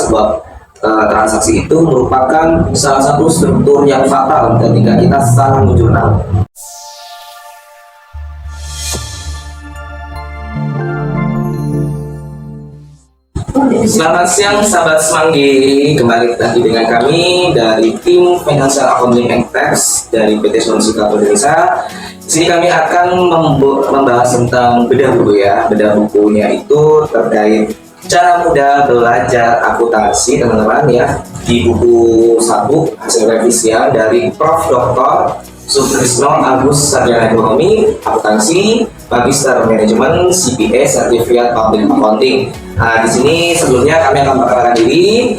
sebuah transaksi itu merupakan salah satu struktur yang fatal ketika kita salah menjurnal. Selamat siang sahabat Semanggi, kembali lagi dengan kami dari tim Financial Accounting and Tax dari PT Solusi Kapal Indonesia. Di sini kami akan membahas tentang bedah buku ya. Bedah bukunya itu terkait cara mudah belajar akuntansi teman-teman ya. Di buku 1 hasil revisian dari Prof. Dr. Sutrisno Agus Sarjana Ekonomi Akuntansi Magister Manajemen CPA Certificate Public Accounting. Nah, di sini sebelumnya kami akan memperkenalkan diri.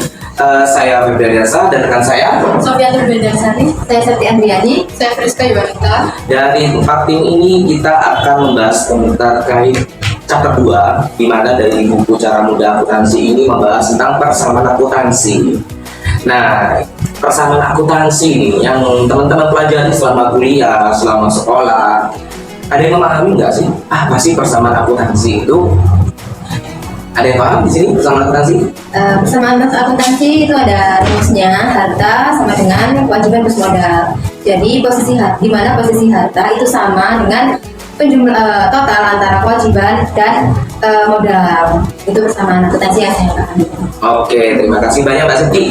Saya Febrian Dasa dan rekan saya Sofia Turbedarsari, saya Septi Andriani, saya Friska Iwanita. Dari 4 tim ini kita akan membahas terkait chapter 2, di mana dari buku Cara Mudah Akuntansi ini membahas tentang persamaan akuntansi. Nah, persamaan akuntansi ini yang teman-teman pelajari selama kuliah, selama sekolah, ada yang memahami nggak sih? Apa sih persamaan akuntansi itu? Ada yang paham di sini persamaan akuntansi? Persamaan akuntansi itu ada rumusnya, harta sama dengan kewajiban plus modal. Jadi di mana posisi harta itu sama dengan total antara kewajiban dan modal. Itu persamaan akuntansi yang saya pahami. Oke, terima kasih banyak Mbak Septi.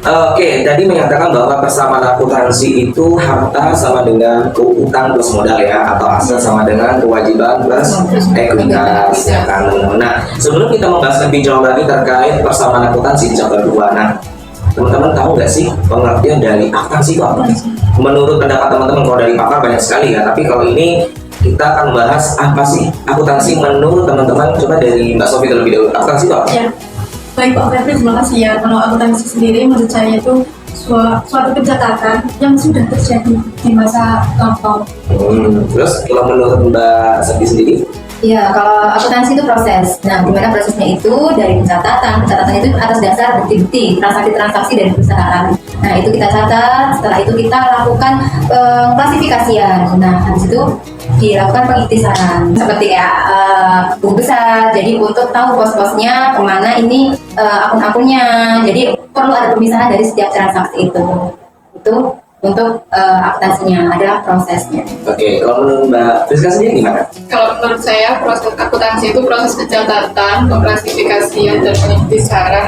Oke, tadi menyatakan bahwa persamaan akuntansi itu harta sama dengan utang plus modal ya, atau aset sama dengan kewajiban plus ekuitas ya kan. Nah, sebelum kita membahas lebih jauh lagi terkait persamaan akuntansi di chapter 2, nah teman-teman tahu nggak sih pengertian dari akuntansi itu apa? Menurut pendapat teman-teman, kalau dari pakar banyak sekali ya, tapi kalau ini kita akan membahas apa sih akuntansi menurut teman-teman. Coba dari Mbak Sofi terlebih dahulu, akuntansi itu apa? Ya. Baik Pak Febri, terima kasih ya. Kalau akuntansi sendiri menurut saya itu suatu pencatatan yang sudah terjadi di masa lampau. Terus kalau menurut Mbak Septi sendiri? Ya, kalau akuntansi itu proses. Nah, gimana prosesnya itu dari pencatatan itu atas dasar bukti-bukti transaksi-transaksi dari perusahaan. Nah, itu kita catat. Setelah itu kita lakukan klasifikasian. Nah, habis itu dilakukan pengiktisaran seperti buku besar. Jadi untuk tahu pos-posnya kemana ini akun-akunnya. Jadi perlu ada pemisahan dari setiap transaksi itu. Itu untuk akuntansinya adalah prosesnya. Oke, kalau menurut Mbak Friska sendiri gimana? Kalau menurut saya proses akuntansi itu proses pencatatan, pengklasifikasian dan pengiktisaran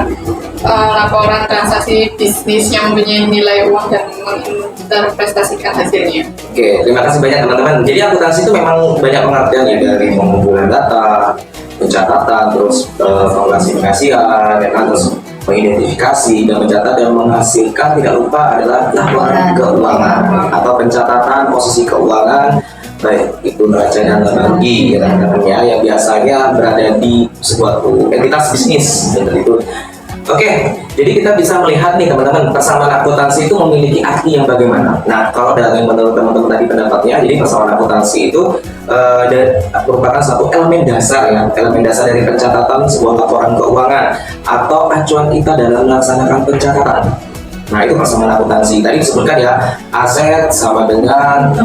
laporan transaksi bisnis yang mempunyai nilai uang dan menginterpretasikan hasilnya. Oke, terima kasih banyak teman-teman. Jadi akuntansi itu memang banyak pengertian ya, dari pengumpulan data, pencatatan, terus pengklasifikasian, ya kan, terus mengidentifikasi dan mencatat dan menghasilkan, tidak lupa adalah laporan keuangan atau pencatatan posisi keuangan, baik itu neraca dan bagi ya teman-teman yang biasanya berada di sebuah entitas bisnis seperti itu. Oke, jadi kita bisa melihat nih teman-teman, persamaan akuntansi itu memiliki arti yang bagaimana. Nah, kalau dari menurut teman-teman tadi pendapatnya, jadi persamaan akuntansi itu merupakan satu elemen dasar ya, elemen dasar dari pencatatan sebuah laporan keuangan atau acuan kita dalam melaksanakan pencatatan. Nah, itu persamaan akuntansi. Tadi disebutkan ya, aset sama dengan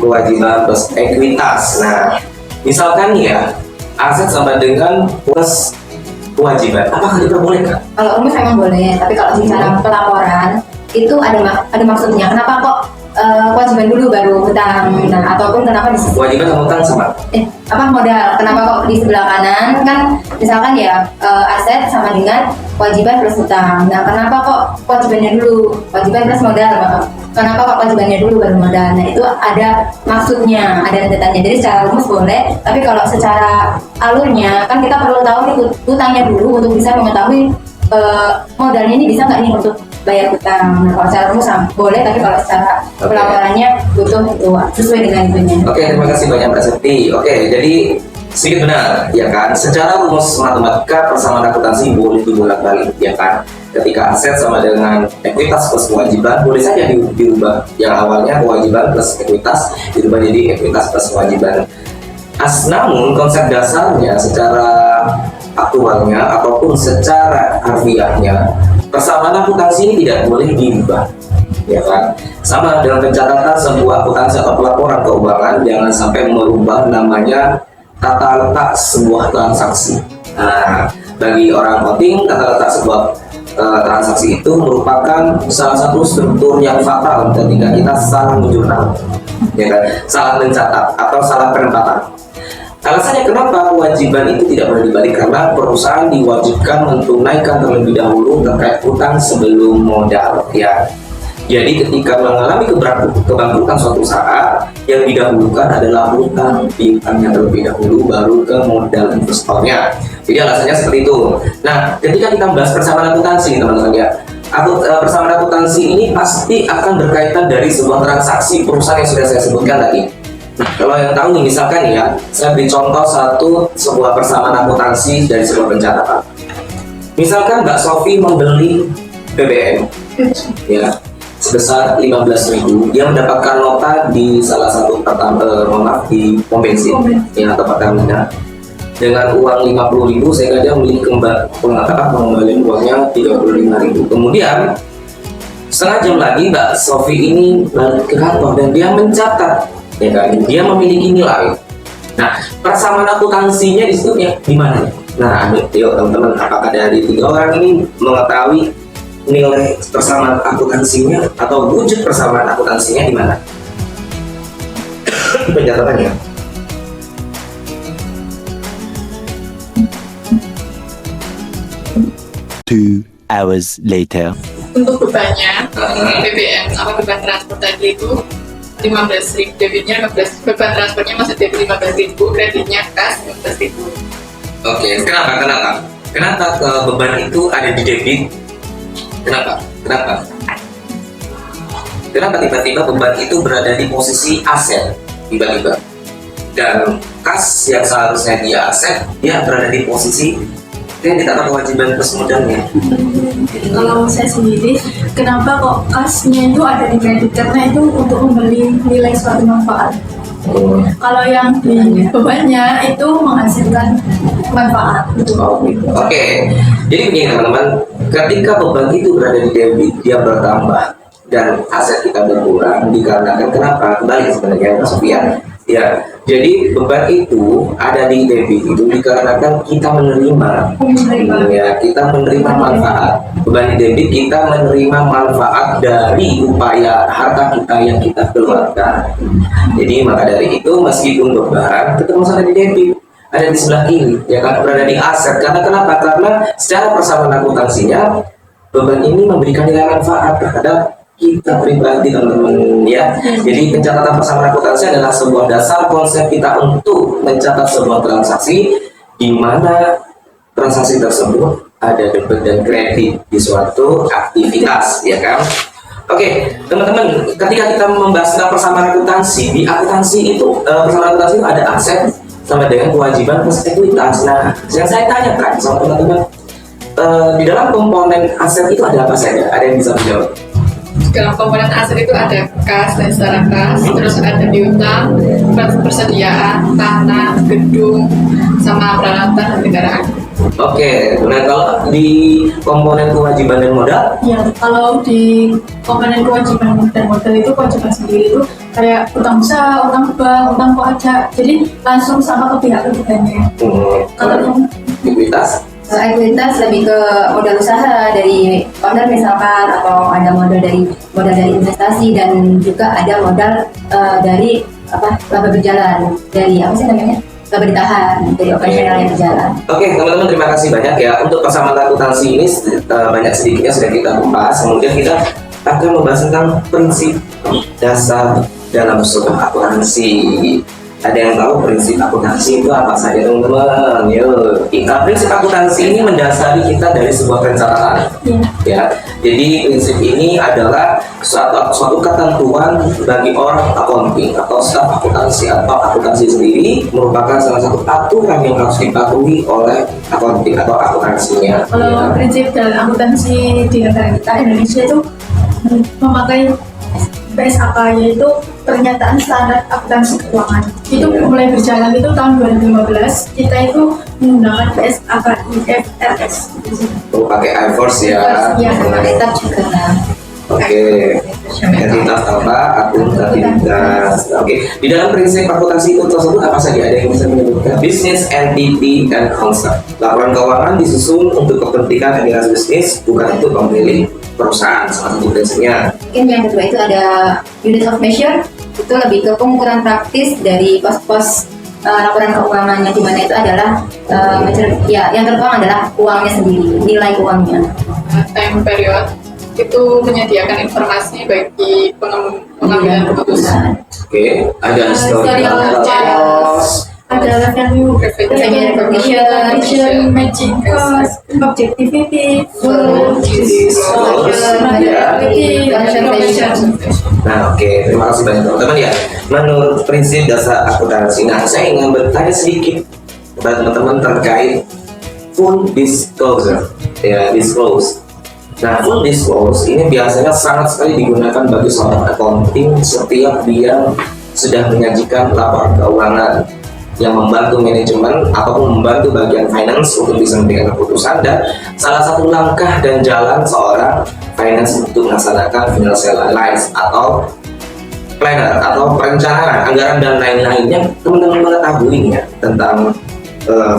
kewajiban plus ekuitas. Nah, misalkan ya, aset sama dengan plus kewajiban, apakah diperbolehkan? Kalau rumus memang boleh, tapi kalau bicara pelaporan itu ada maksudnya. Kenapa kok kewajiban dulu baru hutang? Nah, ataupun kenapa di Kewajiban sama hutang sama? Modal? Kenapa kok di sebelah kanan kan misalkan ya aset sama dengan kewajiban plus hutang. Nah, kenapa kok kewajibannya dulu? Kewajiban plus modal. Kenapa kok kewajibannya dulu baru modal? Nah, itu ada maksudnya, ada rentetannya. Jadi secara rumus boleh, tapi kalau secara alurnya kan kita perlu tahu nih hutangnya dulu untuk bisa mengetahui modalnya ini bisa nggak nih untuk bayar hutang. Nah, kalau secara rumus boleh, tapi kalau secara pelaporannya butuh itu sesuai dengan itunya. Oke, terima kasih banyak Mbak Septi. Oke, jadi sedikit benar, ya kan? Secara rumus matematika persamaan akuntansi boleh dibolak-balik, ya kan? Ketika aset sama dengan ekuitas plus kewajiban boleh saja dirubah. Yang awalnya kewajiban plus ekuitas dirubah jadi ekuitas plus kewajiban. Namun konsep dasarnya secara aktualnya ataupun secara harfiahnya persamaan akuntansi ini tidak boleh dirubah, ya kan? Sama dalam pencatatan sebuah akuntansi atau pelaporan keuangan, jangan sampai merubah namanya tata letak sebuah transaksi. Nah, bagi orang coding, tata letak sebuah transaksi itu merupakan salah satu struktur yang fatal ketika kita salah menjurnal, ya kan? Salah mencatat atau salah penempatan. Alasannya kenapa kewajiban itu tidak boleh dibalik, karena perusahaan diwajibkan menunaikan terlebih dahulu terkait utang sebelum modal, ya. Jadi ketika mengalami kebangkrutan suatu saat, yang didahulukan adalah utang piutangnya terlebih dahulu, baru ke modal investornya. Jadi alasannya seperti itu. Nah, ketika kita membahas persamaan akuntansi, teman-teman ya, persamaan akuntansi ini pasti akan berkaitan dari sebuah transaksi perusahaan yang sudah saya sebutkan tadi. Nah, kalau yang tahu nih, misalkan ya, saya beri contoh sebuah persamaan akuntansi dari sebuah pencatatan. Misalkan Mbak Sofi membeli BBM, ya, sebesar 15.000, dia mendapatkan nota di salah satu di pom bensin, ya, atau Pertamina. Dengan uang 50.000 sehingga dia mengembalikan uangnya 35.000. Kemudian setengah jam lagi Mbak Sofi ini balik ke kantor dan dia mencatat, ya kan, dia memiliki nilai. Nah, persamaan akuntansinya di situ ya di mana? Nah, yuk teman-teman, apakah dari 3 orang ini mengetahui nilai persamaan akuntansinya atau wujud persamaan akuntansinya di mana? Pencatatannya. 2 hours later. Untuk bebannya, BBM apa beban transport tadi itu 15.000, debitnya 15, beban transportnya masih debit 15.000, kreditnya kas 15.000. Oke, kenapa beban itu ada di debit? Kenapa tiba-tiba beban itu berada di posisi aset tiba-tiba, dan kas yang seharusnya dia aset, dia berada di posisi yang ditata kewajiban plus modalnya. Kalau saya sendiri, kenapa kok kasnya itu ada di kredit? Karena itu untuk membeli nilai suatu manfaat. Kalau yang di bebannya itu menghasilkan manfaat. Oke. Jadi begini teman-teman, ketika beban itu berada di debit, dia bertambah dan aset kita berkurang dikarenakan kenapa? Kembali sebenarnya Mas Sofian. Ya, jadi beban itu ada di debit itu dikarenakan kita menerima, ya, kita menerima manfaat. Beban di debit, kita menerima manfaat dari upaya harta kita yang kita keluarkan. Jadi maka dari itu meskipun beban tetap masih ada di debit, ada di sebelah kiri, ya kan, berada di aset. Karena kenapa? Karena secara persamaan akuntansinya beban ini memberikan nilai manfaat terhadap kita pribadi, teman-teman, ya. Jadi pencatatan persamaan akuntansi adalah sebuah dasar konsep kita untuk mencatat sebuah transaksi di mana transaksi tersebut ada debit dan kredit di suatu aktivitas, ya kan. Oke, teman-teman, ketika kita membahas tentang persamaan akuntansi, di akuntansi itu persamaan akuntansi itu ada aset sama dengan kewajiban plus ekuitas. Nah, yang saya tanyakan sama teman-teman, di dalam komponen aset itu ada apa saja? Ada yang bisa menjawab? Dalam komponen aset itu ada kas dan secara kas, terus ada piutang, persediaan, tanah, gedung, sama peralatan dan kendaraan. Oke, nah kalau di komponen kewajiban dan modal? Ya, kalau di komponen kewajiban dan modal itu kewajiban sendiri itu kayak utang usaha, utang bank, utang pajak, jadi langsung sama ke pihak ketiganya. Kalau Ekuitas? Ekuitas lebih ke modal usaha dari owner misalkan, atau ada modal dari investasi, dan juga ada modal dari laba berjalan, dari apa sih namanya, laba ditahan, dari operasional yang berjalan. Oke, teman-teman, terima kasih banyak ya untuk persamaan akuntansi ini. Banyak sedikitnya sudah kita kupas. Kemudian kita akan membahas tentang prinsip dasar dalam sebuah akuntansi. Ada yang tahu prinsip akuntansi itu apa saja, teman-teman? Yuk, prinsip akuntansi ini mendasari kita dari sebuah pencatatan, ya. Jadi prinsip ini adalah suatu ketentuan bagi orang accounting atau staf akuntansi atau akuntansi sendiri, merupakan salah satu aturan yang harus dipatuhi oleh accounting atau akuntansinya. kalau prinsip dalam akuntansi di negara kita Indonesia itu memakai PSAK, yaitu pernyataan standar akuntansi keuangan. Itu mulai berjalan itu tahun 2015. Kita itu menggunakan PSAK IFRS. Pakai iForce ya. Ya, Sama tetap juga. Oke. Entitas apa? Akuntabilitas. Oke. Di dalam prinsip akuntansi itu tersebut apa saja? Ada yang bisa menyebutkan? Business entity and concept. Laporan keuangan disusun untuk kepentingan entitas bisnis, bukan untuk pemilik perusahaan. Salah satu prinsipnya. Mungkin yang kedua itu ada unit of measure, itu lebih ke pengukuran praktis dari pos-pos laporan keuangannya, di mana itu adalah yang tertuang adalah uangnya sendiri, nilai uangnya. Time period itu menyediakan informasi bagi pengambilan keputusan. Oke. Ada historical cost. Ada revenue Revenue recognition, matching cost, objectivity, goals, materiality, Concentration. Nah, oke, terima kasih banyak teman-teman ya. Menurut prinsip dasar akuntansi, nah saya ingin bertanya sedikit kepada teman-teman terkait full disclosure, ya disclose. Nah, full disclose ini biasanya sangat sekali digunakan bagi seorang accounting setiap dia sudah menyajikan laporan keuangan yang membantu manajemen ataupun membantu bagian finance untuk bisa memberikan keputusan, dan salah satu langkah dan jalan seorang finance untuk melaksanakan financial analysis atau planner atau perencanaan anggaran dan lain-lainnya. Teman-teman mengetahui ya tentang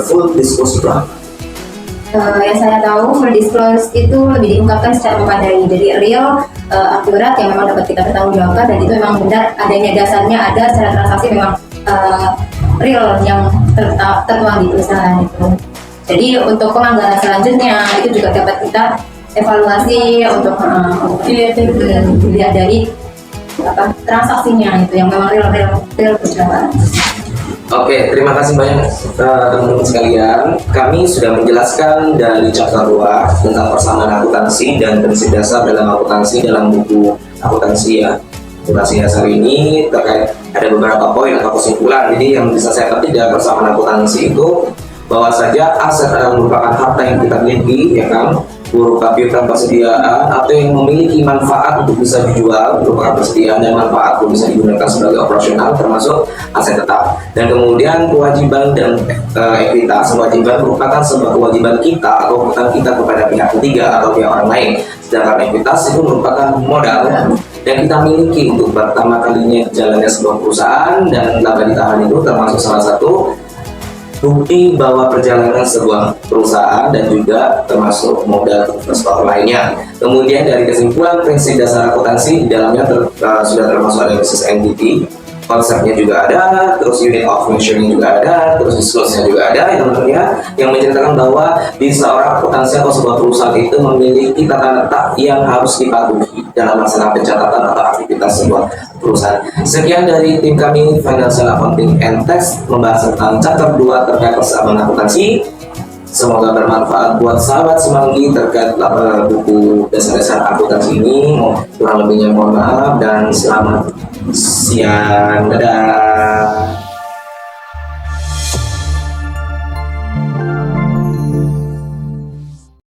full disclosure itu apa? Yang saya tahu, full disclose itu lebih diungkapkan secara memadai, jadi real, akurat, yang memang dapat kita pertanggungjawabkan, dan itu memang benar adanya dasarnya, ada secara transaksi memang real yang tertuang di perusahaan itu. Jadi untuk penganggaran selanjutnya itu juga dapat kita evaluasi untuk dilihat dari transaksinya itu yang memang real berjalan. Oke, terima kasih banyak teman-teman sekalian. Kami sudah menjelaskan dari chapter 2 tentang persamaan akuntansi dan prinsip dasar dalam akuntansi dalam buku akuntansi ya. Akuntansi dasar ini terkait ada beberapa poin atau kesimpulan. Jadi yang bisa saya petik dari persamaan akuntansi itu bahwa saja aset adalah merupakan harta yang kita miliki, ya kan, berupa piutang persediaan atau yang memiliki manfaat untuk bisa dijual, merupakan persediaan dan manfaat untuk bisa digunakan sebagai operasional, termasuk aset tetap. Dan kemudian kewajiban dan ekuitas, kewajiban merupakan sebuah kewajiban kita atau hutang kita kepada pihak ketiga atau pihak orang lain, sedangkan ekuitas itu merupakan modal yang kita miliki untuk pertama kalinya jalannya sebuah perusahaan, dan laba ditahan itu termasuk salah satu bukti bahwa perjalanan sebuah perusahaan dan juga termasuk modal investor lainnya. Kemudian dari kesimpulan prinsip dasar akuntansi di dalamnya sudah termasuk ada business entity, konsepnya juga ada, terus unit of measure-nya juga ada, terus disclose-nya juga ada, ya teman-teman ya, yang menceritakan bahwa di seorang akuntansi atau sebuah perusahaan itu memiliki tata letak yang harus dipatuhi dalam masalah pencatatan atau aktivitas sebuah perusahaan. Sekian dari tim kami Financial Accounting and Tax membahas tentang chapter 2 terkait persamaan akuntansi. Semoga bermanfaat buat sahabat Semanggi terkait buku dasar-dasar akuntansi ini. Kurang lebihnya mohon maaf dan selamat siang. Dadah.